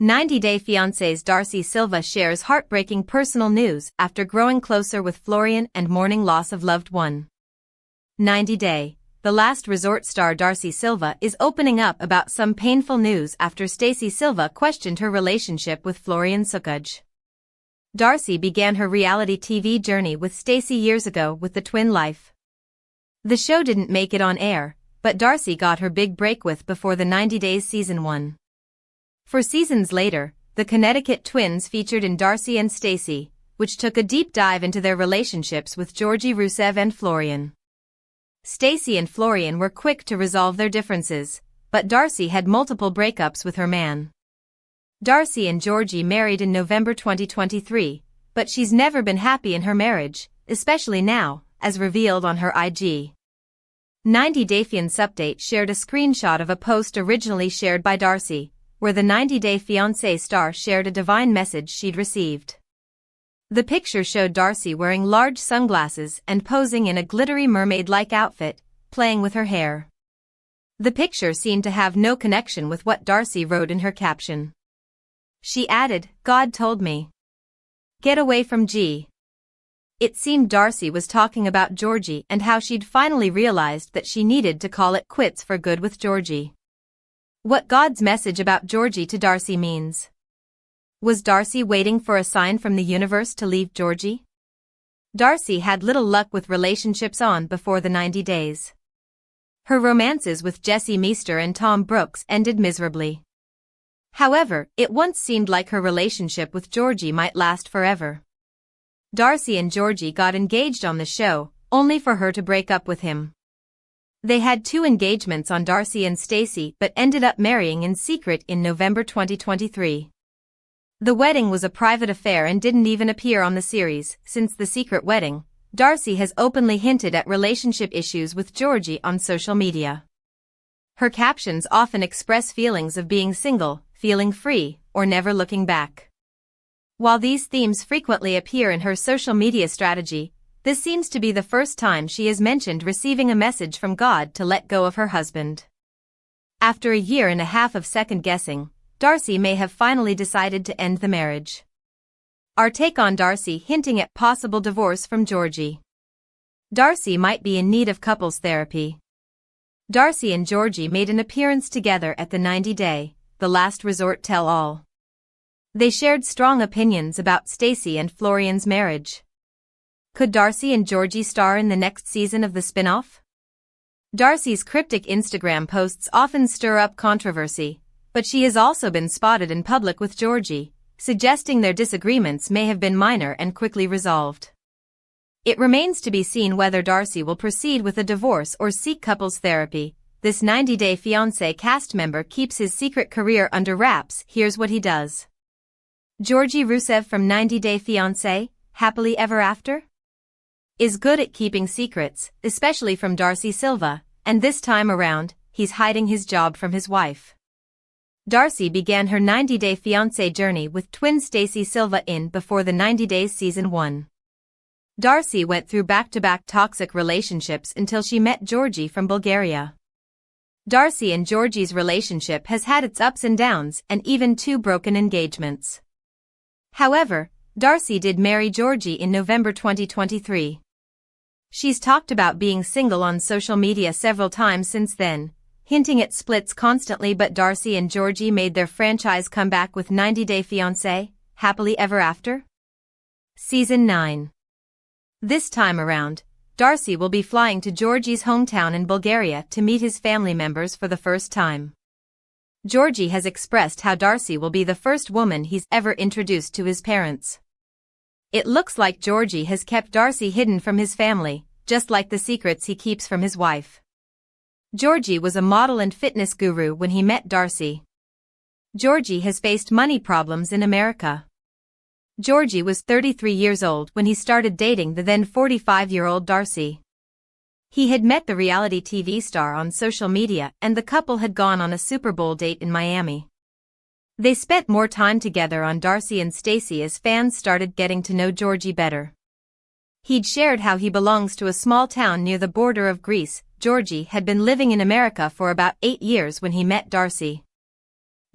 90-Day Fiance's Stacey Silva shares heartbreaking personal news after growing closer with Florian and mourning loss of loved one. 90-Day, the last resort star Darcey Silva is opening up about some painful news after Stacey Silva questioned her relationship with Florian Sukaj. Darcey began her reality TV journey with Stacey years ago with The Twin Life. The show didn't make it on air, but Darcey got her big break with before the 90 Days Season 1. 4 seasons later, the Connecticut twins featured in Darcey and Stacey, which took a deep dive into their relationships with Georgi and Florian. Stacey and Florian were quick to resolve their differences, but Darcey had multiple breakups with her man. Darcey and Georgi married in November 2023, but she's never been happy in her marriage, especially now, as revealed on her IG. 90-Day Fiance Update shared a screenshot of a post originally shared by Darcey, where the 90-Day Fiancé star shared a divine message she'd received. The picture showed Darcey wearing large sunglasses and posing in a glittery mermaid-like outfit, playing with her hair. The picture seemed to have no connection with what Darcey wrote in her caption. She added, "God told me. Get away from G." It seemed Darcey was talking about Georgi and how she'd finally realized that she needed to call it quits for good with Georgi. What God's message about Georgi to Darcey means. Was Darcey waiting for a sign from the universe to leave Georgi? Darcey had little luck with relationships on before the 90 days. Her romances with Jesse Meester and Tom Brooks ended miserably. However, it once seemed like her relationship with Georgi might last forever. Darcey and Georgi got engaged on the show, only for her to break up with him. They had 2 engagements on Darcey and Stacey but ended up marrying in secret in November 2023. The wedding was a private affair and didn't even appear on the series. Since the secret wedding, Darcey has openly hinted at relationship issues with Georgi on social media. Her captions often express feelings of being single, feeling free, or never looking back. While these themes frequently appear in her social media strategy, this seems to be the first time she has mentioned receiving a message from God to let go of her husband. After a year and a half of second-guessing, Darcey may have finally decided to end the marriage. Our take on Darcey hinting at possible divorce from Georgi. Darcey might be in need of couples therapy. Darcey and Georgi made an appearance together at the 90-Day, the last resort tell-all. They shared strong opinions about Stacey and Florian's marriage. Could Darcey and Georgi star in the next season of the spin-off? Darcey's cryptic Instagram posts often stir up controversy, but she has also been spotted in public with Georgi, suggesting their disagreements may have been minor and quickly resolved. It remains to be seen whether Darcey will proceed with a divorce or seek couples therapy. This 90-Day Fiancé cast member keeps his secret career under wraps. Here's what he does. Georgi from 90-Day Fiancé, happily ever after? Is good at keeping secrets, especially from Darcey Silva, and this time around, he's hiding his job from his wife. Darcey began her 90-Day Fiancé journey with twin Stacey Silva in before the 90 Days Season 1. Darcey went through back-to-back toxic relationships until she met Georgi from Bulgaria. Darcey and Georgi's relationship has had its ups and downs and even 2 broken engagements. However, Darcey did marry Georgi in November 2023. She's talked about being single on social media several times since then, hinting at splits constantly, but Darcey and Georgi made their franchise comeback with 90-Day Fiancé, happily ever after? Season 9. This time around, Darcey will be flying to Georgi's hometown in Bulgaria to meet his family members for the first time. Georgi has expressed how Darcey will be the first woman he's ever introduced to his parents. It looks like Georgi has kept Darcey hidden from his family, just like the secrets he keeps from his wife. Georgi was a model and fitness guru when he met Darcey. Georgi has faced money problems in America. Georgi was 33 years old when he started dating the then 45-year-old Darcey. He had met the reality TV star on social media and the couple had gone on a Super Bowl date in Miami. They spent more time together on Darcey and Stacey as fans started getting to know Georgi better. He'd shared how he belongs to a small town near the border of Greece. Georgi had been living in America for about 8 years when he met Darcey.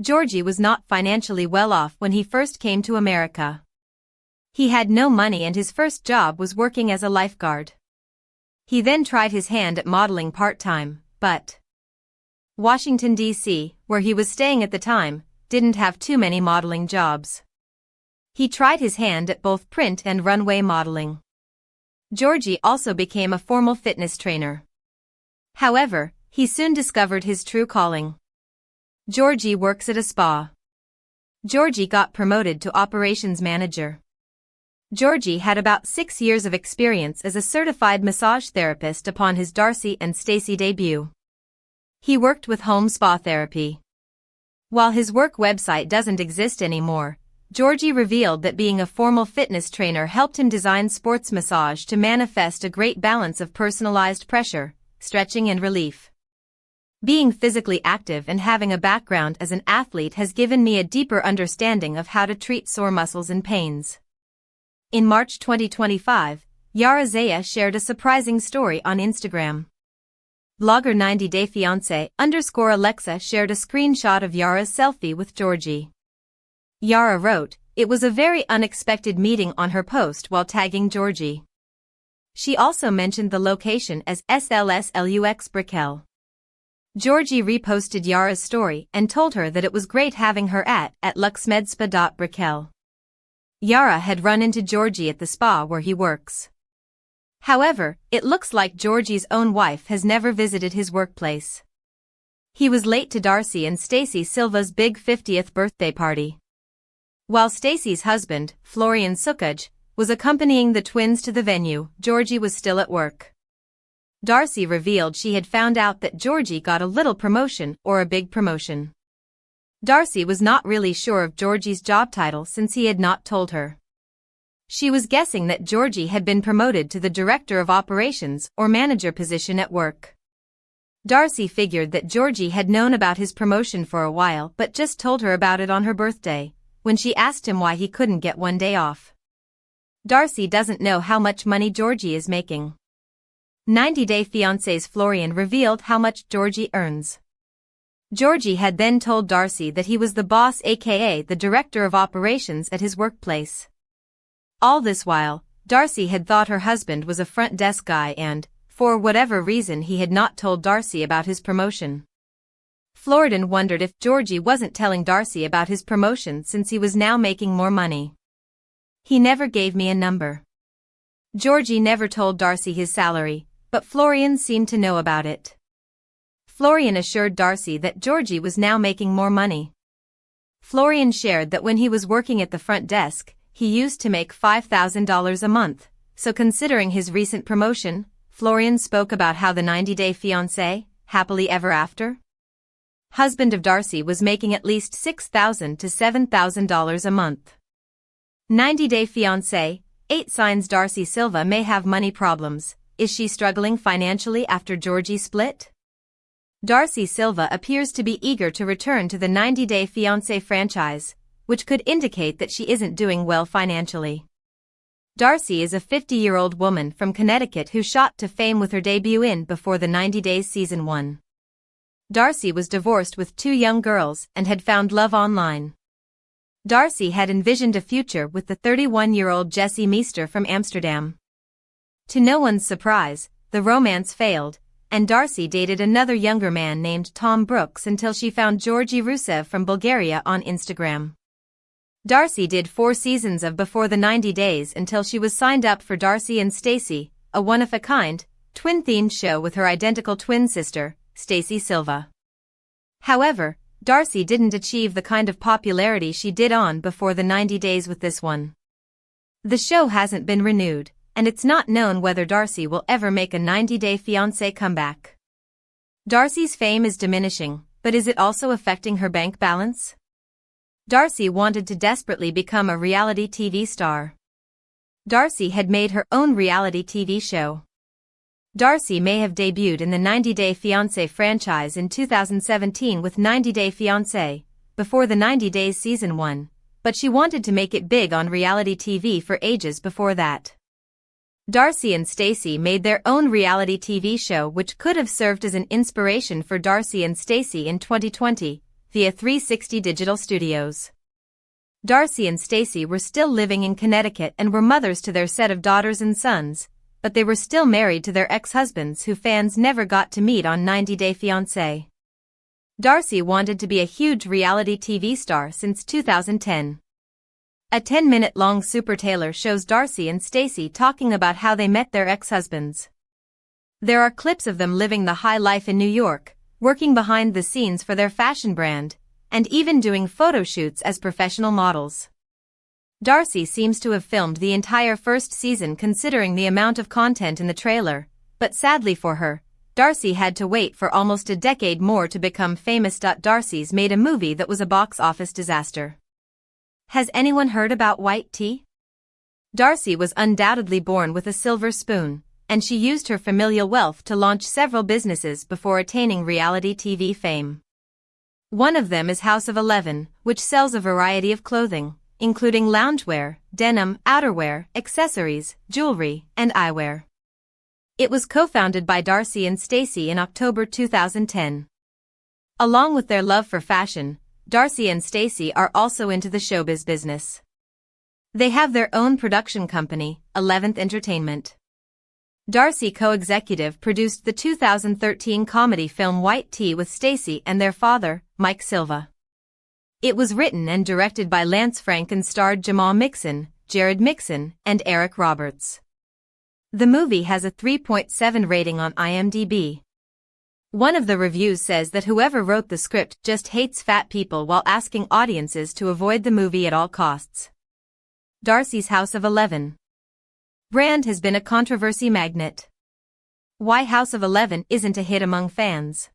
Georgi was not financially well off when he first came to America. He had no money and his first job was working as a lifeguard. He then tried his hand at modeling part-time, but Washington, D.C., where he was staying at the time, didn't have too many modeling jobs. He tried his hand at both print and runway modeling. Georgi also became a formal fitness trainer. However, he soon discovered his true calling. Georgi works at a spa. Georgi got promoted to operations manager. Georgi had about 6 years of experience as a certified massage therapist upon his Darcey and Stacey debut. He worked with home spa therapy. While his work website doesn't exist anymore, Georgi revealed that being a formal fitness trainer helped him design sports massage to manifest a great balance of personalized pressure, stretching and relief. Being physically active and having a background as an athlete has given me a deeper understanding of how to treat sore muscles and pains. In March 2025, Yara Zaya shared a surprising story on Instagram. Blogger 90-Day Fiance _Alexa shared a screenshot of Yara's selfie with Georgi. Yara wrote, "It was a very unexpected meeting" on her post while tagging Georgi. She also mentioned the location as SLSLUX Brickell. Georgi reposted Yara's story and told her that it was great having her at luxmedspa.brickell. Yara had run into Georgi at the spa where he works. However, it looks like Georgi's own wife has never visited his workplace. He was late to Darcey and Stacey Silva's big 50th birthday party. While Stacey's husband, Florian Sukaj, was accompanying the twins to the venue, Georgi was still at work. Darcey revealed she had found out that Georgi got a little promotion or a big promotion. Darcey was not really sure of Georgi's job title since he had not told her. She was guessing that Georgi had been promoted to the director of operations or manager position at work. Darcey figured that Georgi had known about his promotion for a while but just told her about it on her birthday, when she asked him why he couldn't get one day off. Darcey doesn't know how much money Georgi is making. 90-Day Fiance's Florian revealed how much Georgi earns. Georgi had then told Darcey that he was the boss, aka the director of operations at his workplace. All this while, Darcey had thought her husband was a front desk guy and, for whatever reason, he had not told Darcey about his promotion. Florian wondered if Georgi wasn't telling Darcey about his promotion since he was now making more money. "He never gave me a number." Georgi never told Darcey his salary, but Florian seemed to know about it. Florian assured Darcey that Georgi was now making more money. Florian shared that when he was working at the front desk, he used to make $5,000 a month, so considering his recent promotion, Florian spoke about how the 90-Day Fiancé, happily ever after, husband of Darcey was making at least $6,000 to $7,000 a month. 90-Day Fiancé, 8 signs Darcey Silva may have money problems. Is she struggling financially after Georgi split? Darcey Silva appears to be eager to return to the 90-Day Fiancé franchise, which could indicate that she isn't doing well financially. Darcey is a 50-year-old woman from Connecticut who shot to fame with her debut in Before the 90 Days Season 1. Darcey was divorced with 2 young girls and had found love online. Darcey had envisioned a future with the 31-year-old Jesse Meester from Amsterdam. To no one's surprise, the romance failed, and Darcey dated another younger man named Tom Brooks until she found Georgi Rusev from Bulgaria on Instagram. Darcey did 4 seasons of Before the 90 Days until she was signed up for Darcey and Stacey, a one-of-a-kind, twin-themed show with her identical twin sister, Stacey Silva. However, Darcey didn't achieve the kind of popularity she did on Before the 90 Days with this one. The show hasn't been renewed, and it's not known whether Darcey will ever make a 90-Day Fiancé comeback. Darcey's fame is diminishing, but is it also affecting her bank balance? Darcey wanted to desperately become a reality TV star. Darcey had made her own reality TV show. Darcey may have debuted in the 90-Day Fiancé franchise in 2017 with 90-Day Fiancé, Before the 90 Days Season 1, but she wanted to make it big on reality TV for ages before that. Darcey and Stacey made their own reality TV show which could have served as an inspiration for Darcey and Stacey in 2020, via 360 Digital Studios. Darcey and Stacey were still living in Connecticut and were mothers to their set of daughters and sons, but they were still married to their ex-husbands who fans never got to meet on 90 Day Fiance. Darcey wanted to be a huge reality TV star since 2010. A 10-minute-long Super Taylor shows Darcey and Stacey talking about how they met their ex-husbands. There are clips of them living the high life in New York, working behind the scenes for their fashion brand, and even doing photo shoots as professional models. Darcey seems to have filmed the entire first season considering the amount of content in the trailer, but sadly for her, Darcey had to wait for almost a decade more to become famous. Darcey's made a movie that was a box office disaster. Has anyone heard about white tea? Darcey was undoubtedly born with a silver spoon, and she used her familial wealth to launch several businesses before attaining reality TV fame. One of them is House of 11, which sells a variety of clothing, including loungewear, denim, outerwear, accessories, jewelry, and eyewear. It was co-founded by Darcey and Stacey in October 2010. Along with their love for fashion, Darcey and Stacey are also into the showbiz business. They have their own production company, 11th Entertainment. Darcey co-executive produced the 2013 comedy film White Tea with Stacey and their father, Mike Silva. It was written and directed by Lance Frank and starred Jamal Mixon, Jared Mixon, and Eric Roberts. The movie has a 3.7 rating on IMDb. One of the reviews says that whoever wrote the script just hates fat people while asking audiences to avoid the movie at all costs. Darcey's House of 11 brand has been a controversy magnet. Why House of 11 isn't a hit among fans?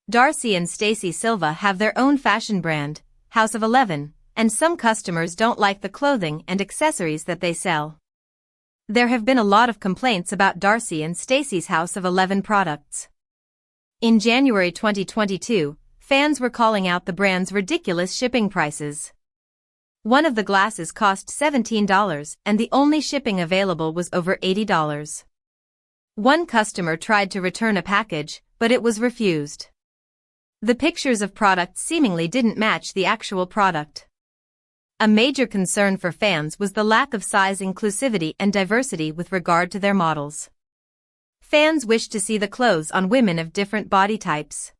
Darcey and Stacey Silva have their own fashion brand, House of 11, and some customers don't like the clothing and accessories that they sell. There have been a lot of complaints about Darcey and Stacey's House of 11 products. In January 2022, fans were calling out the brand's ridiculous shipping prices. One of the glasses cost $17 and the only shipping available was over $80. One customer tried to return a package, but it was refused. The pictures of products seemingly didn't match the actual product. A major concern for fans was the lack of size inclusivity and diversity with regard to their models. Fans wished to see the clothes on women of different body types.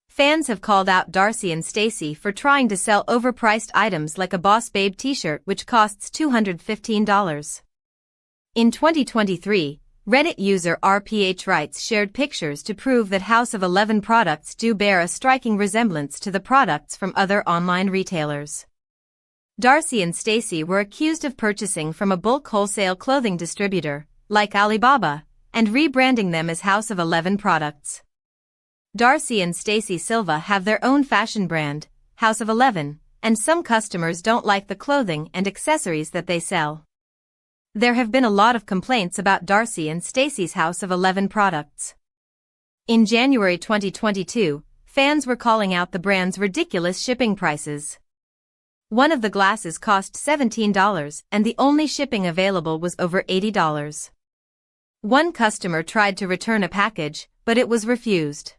Fans have called out Darcey and Stacey for trying to sell overpriced items like a Boss Babe t-shirt which costs $215. In 2023, Reddit user RPH Writes shared pictures to prove that House of 11 products do bear a striking resemblance to the products from other online retailers. Darcey and Stacey were accused of purchasing from a bulk wholesale clothing distributor, like Alibaba, and rebranding them as House of 11 products. Darcey and Stacey Silva have their own fashion brand, House of 11, and some customers don't like the clothing and accessories that they sell. There have been a lot of complaints about Darcey and Stacey's House of 11 products. In January 2022, fans were calling out the brand's ridiculous shipping prices. One of the glasses cost $17 and the only shipping available was over $80. One customer tried to return a package, but it was refused.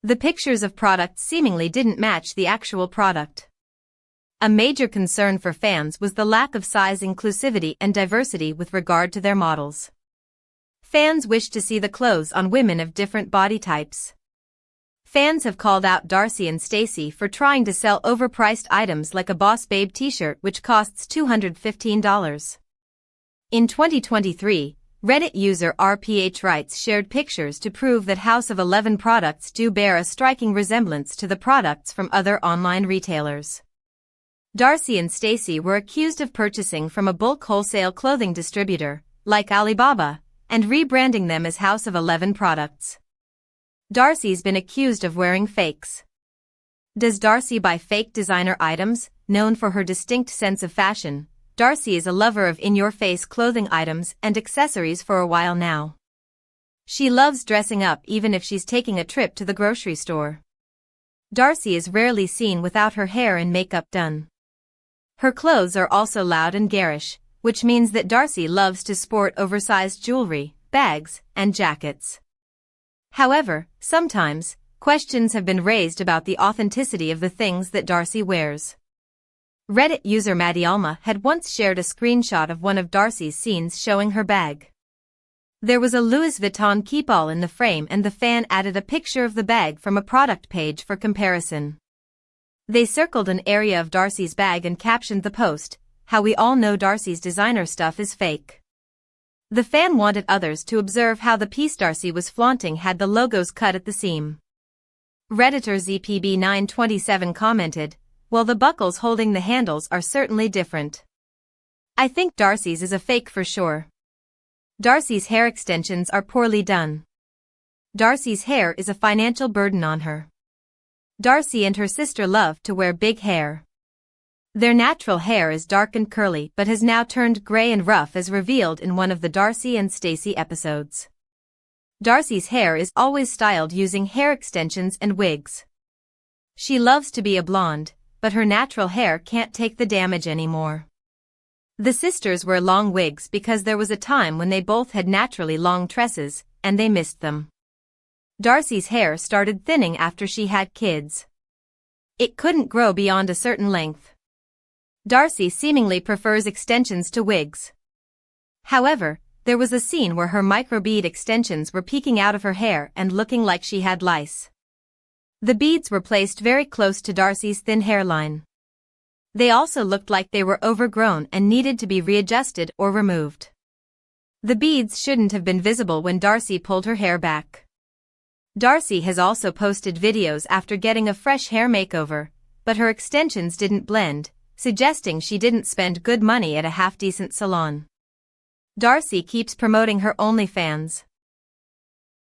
The pictures of products seemingly didn't match the actual product. A major concern for fans was the lack of size inclusivity and diversity with regard to their models. Fans wished to see the clothes on women of different body types. Fans have called out Darcey and Stacey for trying to sell overpriced items like a Boss Babe t-shirt which costs $215. In 2023, Reddit user RPH Writes shared pictures to prove that House of 11 products do bear a striking resemblance to the products from other online retailers. Darcey and Stacey were accused of purchasing from a bulk wholesale clothing distributor, like Alibaba, and rebranding them as House of 11 products. Darcey's been accused of wearing fakes. Does Darcey buy fake designer items? Known for her distinct sense of fashion, Darcey is a lover of in-your-face clothing items and accessories for a while now. She loves dressing up even if she's taking a trip to the grocery store. Darcey is rarely seen without her hair and makeup done. Her clothes are also loud and garish, which means that Darcey loves to sport oversized jewelry, bags, and jackets. However, sometimes, Questions have been raised about the authenticity of the things that Darcey wears. Reddit user Maddie Alma had once shared a screenshot of one of Darcey's scenes showing her bag. There was a Louis Vuitton keepall in the frame and the fan added a picture of the bag from a product page for comparison. They circled an area of Darcey's bag and captioned the post, "How we all know Darcey's designer stuff is fake." The fan wanted others to observe how the piece Darcey was flaunting had the logos cut at the seam. Redditor ZPB927 commented, "Well, the buckles holding the handles are certainly different. I think Darcey's is a fake for sure. Darcey's hair extensions are poorly done. Darcey's hair is a financial burden on her. Darcey and her sister love to wear big hair. Their natural hair is dark and curly but has now turned gray and rough as revealed in one of the Darcey and Stacey episodes. Darcey's hair is always styled using hair extensions and wigs. She loves to be a blonde, but her natural hair can't take the damage anymore. The sisters wear long wigs because there was a time when they both had naturally long tresses, and they missed them. Darcey's hair started thinning after she had kids. It couldn't grow beyond a certain length. Darcey seemingly prefers extensions to wigs. However, there was a scene where her microbead extensions were peeking out of her hair and looking like she had lice. The beads were placed very close to Darcey's thin hairline. They also looked like they were overgrown and needed to be readjusted or removed. The beads shouldn't have been visible when Darcey pulled her hair back. Darcey has also posted videos after getting a fresh hair makeover, but her extensions didn't blend, suggesting she didn't spend good money at a half-decent salon. Darcey keeps promoting her OnlyFans.